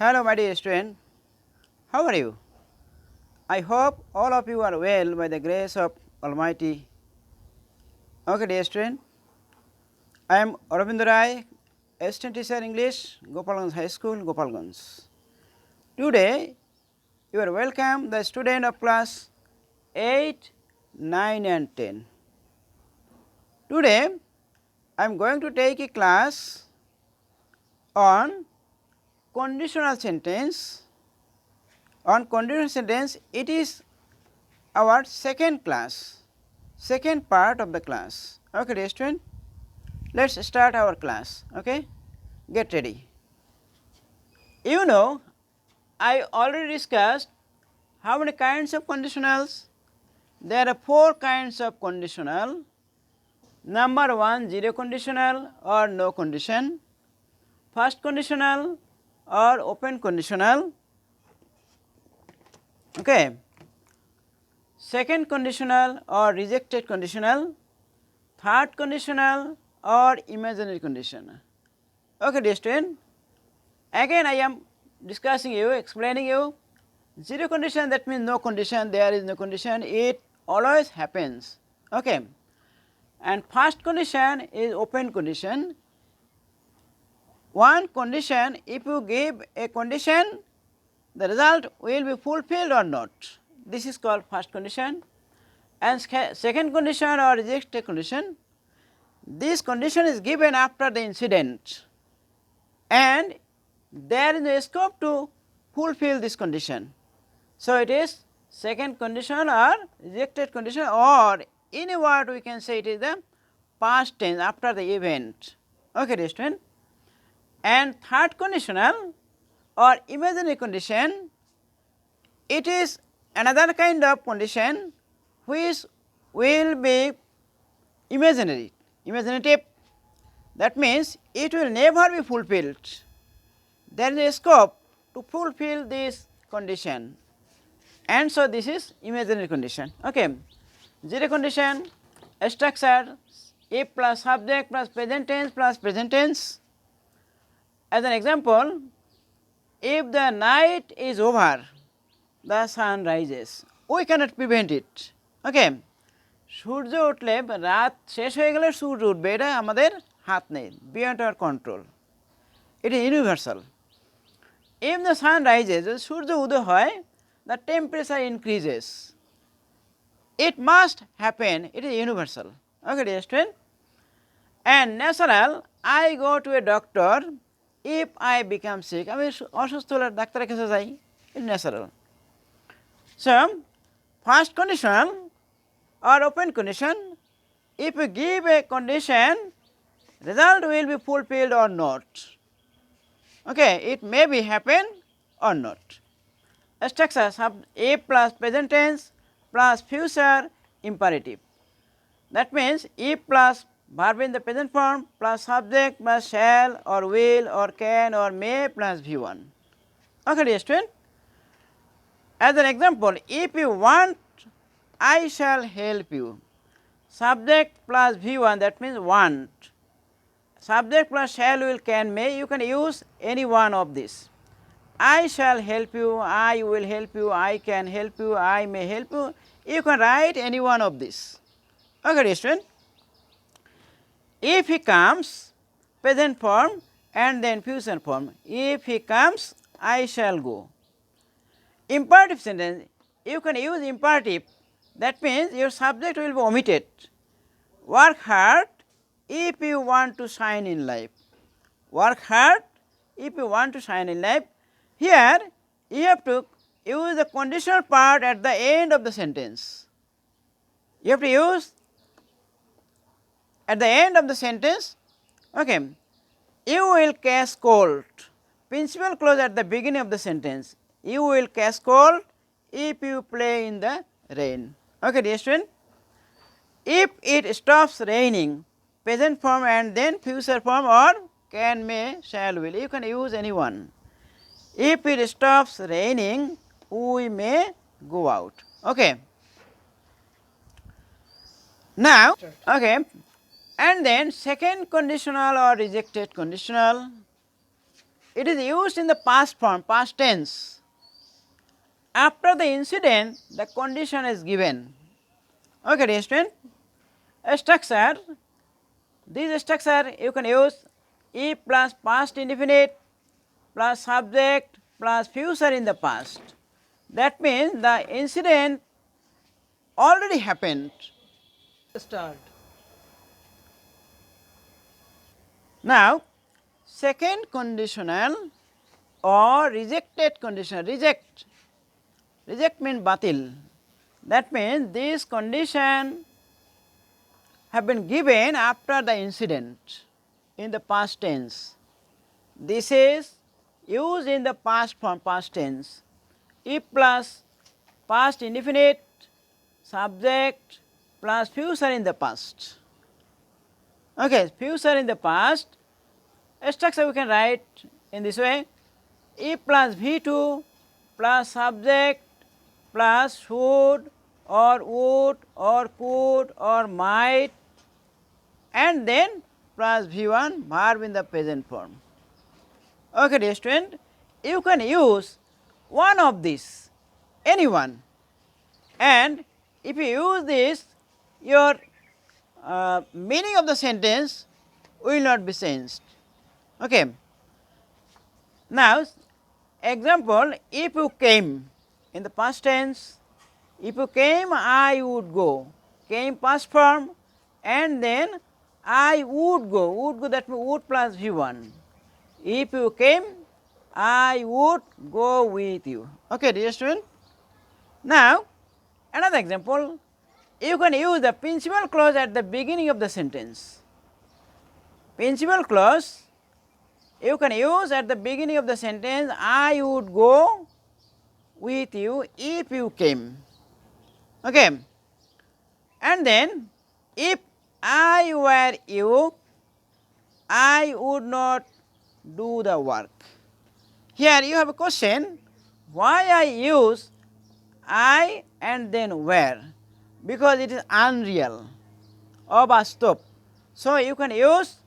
Hello my dear student, how are you? I hope all of you are well by the grace of Almighty. Okay dear student, I am Aravind Rai, assistant teacher English, Gopalganj High School, Gopalganj. Today you are welcome the student of class 8, 9 and 10. Today I am going to take a class on conditional sentence. On conditional sentence, it is our second class, second part of the class. Okay dear student, let us start our class. Okay, get ready. You know, I already discussed how many kinds of conditionals. There are 4 kinds of conditional. Number 1, zero conditional or no condition, first conditional or open conditional, okay, second conditional or rejected conditional, third conditional or imaginary condition. Okay dear student, again I am discussing you, explaining you. Zero condition, that means no condition, there is no condition, it always happens. Okay. And first condition is open condition. One condition, if you give a condition, the result will be fulfilled or not. This is called first condition. And second condition or rejected condition, this condition is given after the incident and there is no scope to fulfill this condition. So, it is second condition or rejected condition, or in a word we can say it is the past tense after the event. Okay dear student. And third conditional or imaginary condition, it is another kind of condition which will be imaginary, imaginative. That means it will never be fulfilled. There is a scope to fulfill this condition, and so this is imaginary condition. Okay. Zero condition structure, if plus subject plus present tense plus present tense. As an example, if the night is over, the sun rises. We cannot prevent it. Okay. সূর্য উঠলে রাত শেষ হয়ে গেলে সূর্য উঠবে, এটা আমাদের হাত নেই, beyond our control. It is universal. If the sun rises, সূর্য উদয় হয়, the temperature increases. It must happen, it is universal. Okay dear student. And natural, I go to a doctor if I become sick. আমি অসুস্থ হলে ডাক্তারের কাছে যাই, it is natural. So, first condition or open condition, if you give a condition, result will be fulfilled or not. Okay, it may be happen or not. Structure if plus present tense plus future imperative. That means if plus verb in the present form plus subject plus shall or will or can or may plus V1. Okay dear student. As an example, if you want, I shall help you. Subject plus V1, that means want. Subject plus shall, will, can, may, you can use any one of this. I shall help you, I will help you, I can help you, I may help you. You can write any one of this. Okay dear student. If he comes, present form and then future form. If he comes, I shall go. Imperative sentence, you can use imperative, that means your subject will be omitted. Work hard if you want to shine in life. Work hard if you want to shine in life. Here you have to use the conditional part at the end of the sentence. You have to use at the end of the sentence. Okay. You will catch cold. Principal clause at the beginning of the sentence. You will catch cold if you play in the rain. Okay dear student. If it stops raining, present form and then future form or can, may, shall, will. You can use any one. If it stops raining, we may go out. Okay. Now, okay, and then second conditional or rejected conditional. it is used in the past form, past tense. After the incident, the condition is given. Okay, dear student, a structure, this structure you can use if plus past indefinite plus subject plus future in the past. That means the incident already happened. Start. Now, second conditional or rejected conditional, reject means batil. That means this condition have been given after the incident in the past tense. This is used in the past form, past tense. If plus past indefinite subject plus future in the past. Okay, future in the past, a structure we can write in this way: if plus V2 plus subject plus should or would or could or might, and then plus V1 verb in the present form. Okay, dear student, you can use one of these, any one, and if you use this, your meaning of the sentence will not be changed. Okay. Now, example, if you came in the past tense, if you came, I would go, came past form, and then I would go, that means would plus V1. If you came, I would go with you. Okay, dear student. Now, another example, you can use the principal clause at the beginning of the sentence. Principal clause you can use at the beginning of the sentence, I would go with you if you came. Okay. And then, if I were you, I would not do the work. Here you have a question, why I use I and then were? Because it is unreal, abastop. So you can use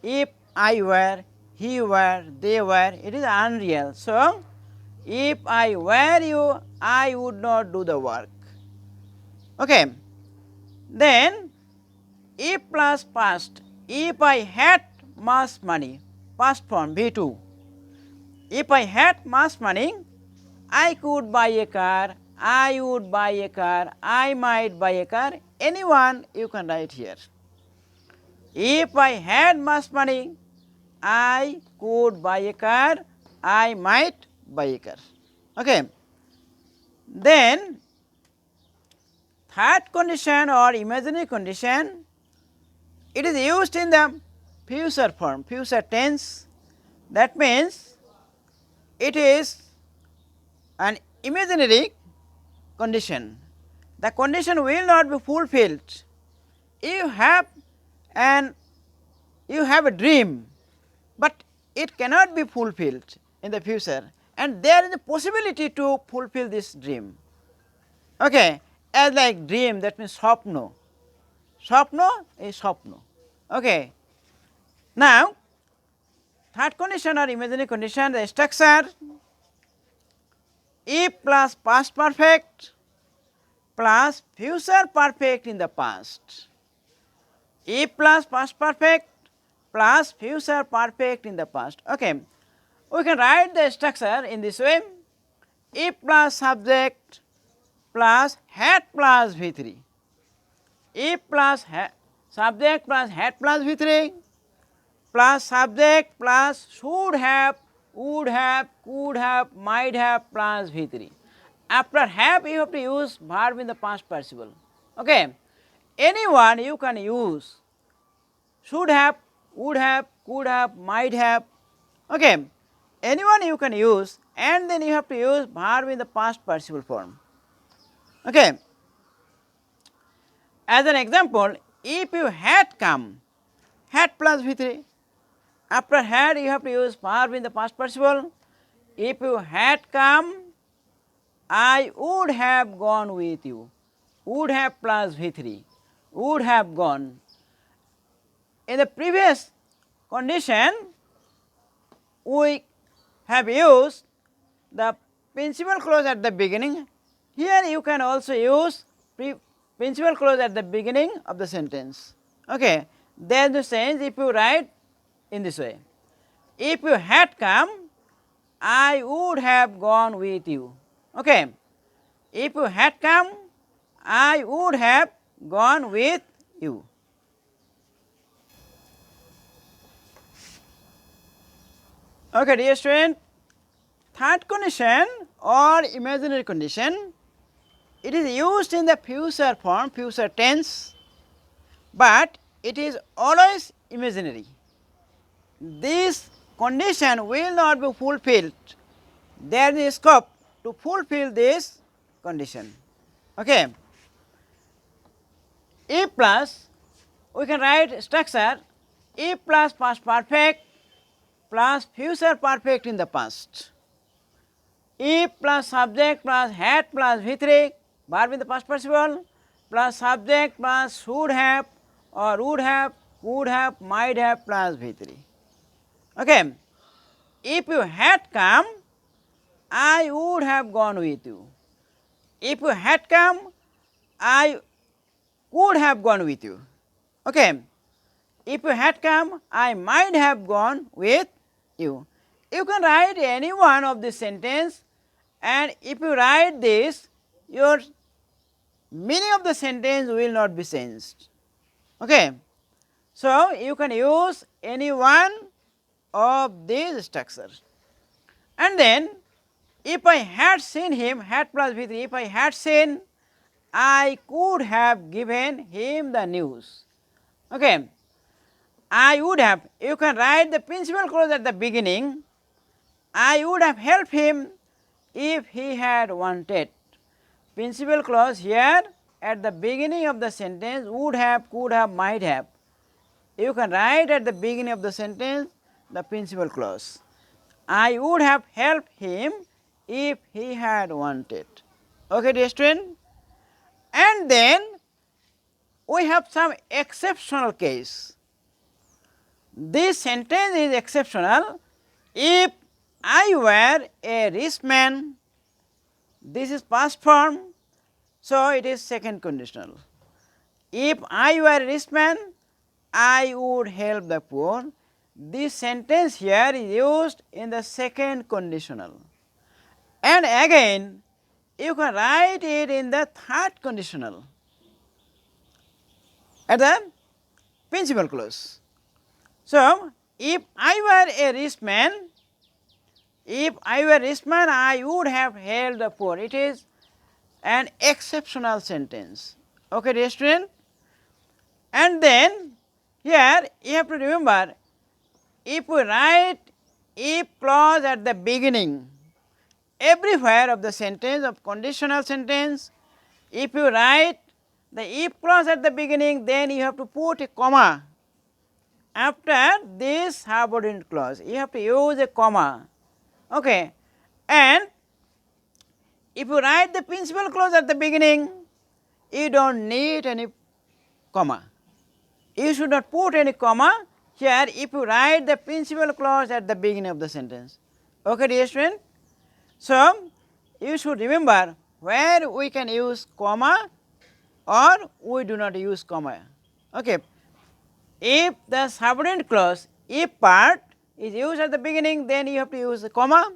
if I were, he were, they were, it is unreal. So if I were you, I would not do the work. Okay. Then if plus past, if I had much money, past form V2. If I had much money, I could buy a car, I would buy a car, I might buy a car, anyone you can write here. If I had much money, I could buy a car, I might buy a car. Okay. Then third condition or imaginary condition, it is used in the future form, future tense. That means it is an imaginary condition. The condition will not be fulfilled. You have a dream, but it cannot be fulfilled in the future, and there is a possibility to fulfill this dream. Okay, as like dream, that means swapno. Swapno is swapno. Okay. Now, third condition or imaginary condition, the structure if plus past perfect plus future perfect in the past. If plus past perfect plus future perfect in the past. Okay. We can write the structure in this way: if plus subject plus had plus V3. If plus subject plus had plus V3 plus subject plus should have, would have, could have, might have plus V3. After have you have to use verb in the past participle. Okay. Anyone you can use should have, would have, could have, might have. Okay. Anyone you can use, and then you have to use verb in the past participle form. Okay. As an example, if you had come, had plus V3. After had you have to use verb in the past participle. If you had come, I would have gone with you. Would have plus V3. Would have gone. In the previous condition, we have used the principal clause at the beginning, here you can also use principal clause at the beginning of the sentence. Okay. There is no sense if you write in this way. If you had come, I would have gone with you. Okay. If you had come, I would have gone with you. Okay, dear student, third condition or imaginary condition, it is used in the future form, future tense, but it is always imaginary. This condition will not be fulfilled. There is scope to fulfill this condition. Okay. If plus, we can write structure if plus past perfect plus future perfect in the past. If plus subject plus had plus V3, verb in the past participle, plus subject plus should have or would have, could have, might have plus V3. Okay. If you had come, I would have gone with you. If you had come, I would have gone with you. Okay. If you had come, I might have gone with you. You can write any one of this sentence, and if you write this, your meaning of the sentence will not be changed. Okay. So, you can use any one of these structures. And then, if I had seen him, had plus V3, if I had seen, I could have given him the news. Okay. I would have, you can write the principal clause at the beginning, I would have helped him if he had wanted. Principal clause here at the beginning of the sentence, would have, could have, might have. You can write at the beginning of the sentence the principal clause. I would have helped him if he had wanted. Okay, dear student? And then we have some exceptional case. This sentence is exceptional if I were a rich man, this is past form, so it is second conditional. If I were a rich man, I would help the poor. This sentence here is used in the second conditional. And again, you can write it in the third conditional at the principal clause. So, if I were a rich man, I would have helped the poor. It is an exceptional sentence. Okay, dear student? And then here you have to remember, if we write if clause at the beginning, everywhere of the sentence of conditional sentence, if you write the if clause at the beginning, then you have to put a comma after this subordinate clause. You have to use a comma. Okay. And if you write the principal clause at the beginning, you do not need any comma. You should not put any comma here if you write the principal clause at the beginning of the sentence. Okay, dear student? So, you should remember where we can use comma or we do not use comma. Okay. If the subordinate clause, if part is used at the beginning, then you have to use a comma,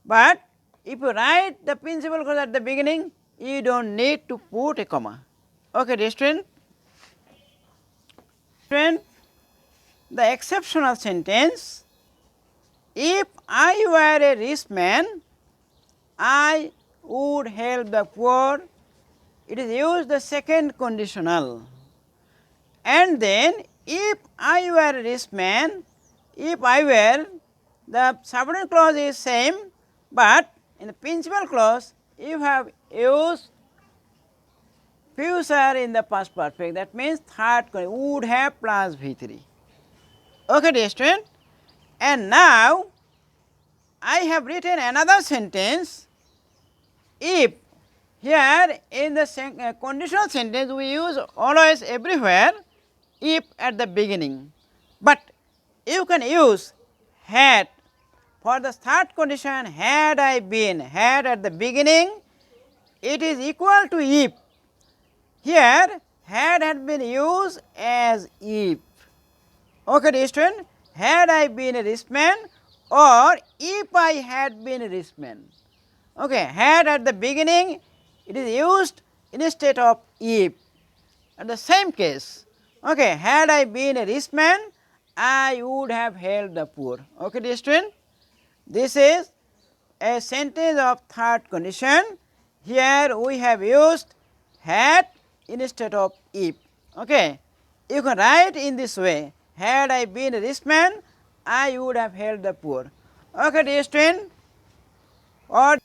but if you write the principal clause at the beginning, you do not need to put a comma. Okay, dear student? Student, the exceptional sentence, if I were a rich man, I would help the poor, it is used the second conditional. And then if I were a rich man, if I were, the subordinate clause is same, but in the principal clause you have used future in the past perfect, that means third would have plus V3. Okay, dear student? And now I have written another sentence. If here in the conditional sentence we use always everywhere if at the beginning, but you can use had for the third condition, had I been, had at the beginning, it is equal to if. Here had been used as if. Okay, dear student, had I been a rich man or if I had been a rich man. Okay, had at the beginning, it is used instead of if. In the same case, okay, had I been a rich man, I would have helped the poor. Okay, dear student, this is a sentence of third condition. Here we have used had instead of if. Okay, you can write in this way: had I been a rich man, I would have helped the poor. Okay, dear student, or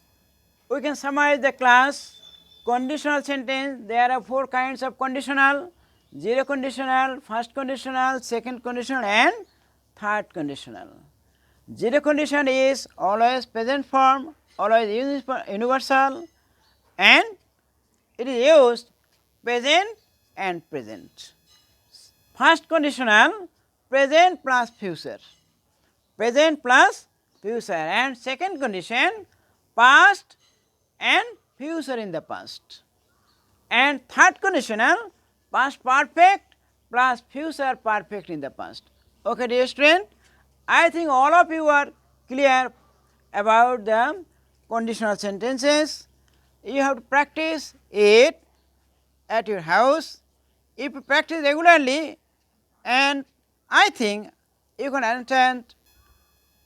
we can summarize the class. Conditional sentence, there are 4 kinds of conditional: zero conditional, first conditional, second conditional and third conditional. Zero condition is always present form, always universal, and it is used present and present. First conditional, present plus future, present plus future, and second condition, past and future in the past, and third conditional, past perfect plus future perfect in the past. Okay, dear student, I think all of you are clear about the conditional sentences. You have to practice it at your house. If you practice regularly, and I think you can understand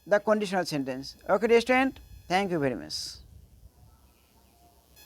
the conditional sentence. Okay, dear student, thank you very much.